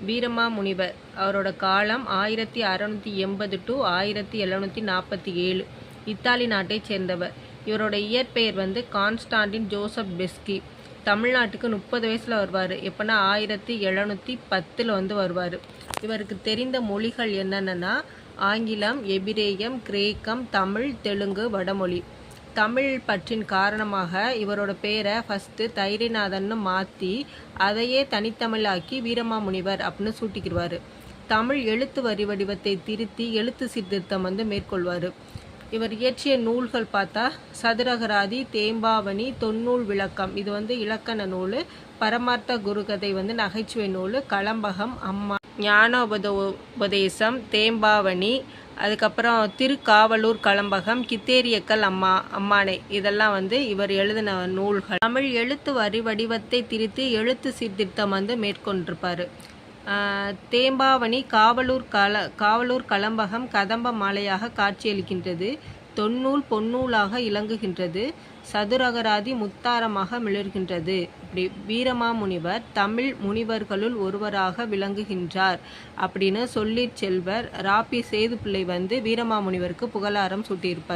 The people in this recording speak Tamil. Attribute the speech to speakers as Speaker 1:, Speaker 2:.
Speaker 1: வீரமாமுனிவர் அவரோட காலம் 1680 to 1747. இத்தாலி நாட்டைச் சேர்ந்தவர். இவரோட இயற்பெயர் வந்து கான்ஸ்டாண்டின் ஜோசப் பெஸ்கி. தமிழ்நாட்டுக்கு 30 வயசில் வருவார். எப்போனா 1710 வந்து வருவார். இவருக்கு தெரிந்த மொழிகள் என்னென்னா ஆங்கிலம், எபிரேயம், கிரேக்கம், தமிழ், தெலுங்கு, வடமொழி. தமிழ் பற்றின் காரணமாக இவரோட பேரை ஃபஸ்ட்டு தைரியநாதன்னு மாற்றி அதையே தனித்தமிழாக்கி வீரமாமுனிவர் அப்படின்னு சூட்டிக்கிடுவார். தமிழ் எழுத்து வரி வடிவத்தை திருத்தி எழுத்து சீர்திருத்தம் வந்து மேற்கொள்வார். இவர் இயற்றிய நூல்கள் பார்த்தா சதுரகராதி, தேம்பாவணி, தொன்னூல் விளக்கம், இது வந்து இலக்கண நூல். பரமார்த்த குருகதை வந்து நகைச்சுவை நூல். கலம்பகம், அம்மா, ஞானோபதேசம், தேம்பாவணி, அதுக்கப்புறம் திருக்காவலூர் கலம்பகம், கித்தேரியக்கல், அம்மானை, இதெல்லாம் வந்து இவர் எழுதின நூல்கள். தமிழ் எழுத்து வரி வடிவத்தை திருத்தி எழுத்து சீர்திருத்தம் வந்து மேற்கொண்டிருப்பார். தேம்பாவணி காவலூர் கலம்பகம் கதம்ப மாலையாக காட்சியளிக்கின்றது. தொன்னூல் பொன்னூலாக இலங்குகின்றது. சதுரகராதி முத்தாரமாக மிளர்கின்றது. இப்படி வீரமாமுனிவர் தமிழ் முனிவர்களுள் ஒருவராக விளங்குகின்றார் அப்படின்னு சொல்லி செல்வர் ராபி சேதுப்பிள்ளை வந்து வீரமாமுனிவருக்கு புகழாரம் சூட்டியிருப்பார்.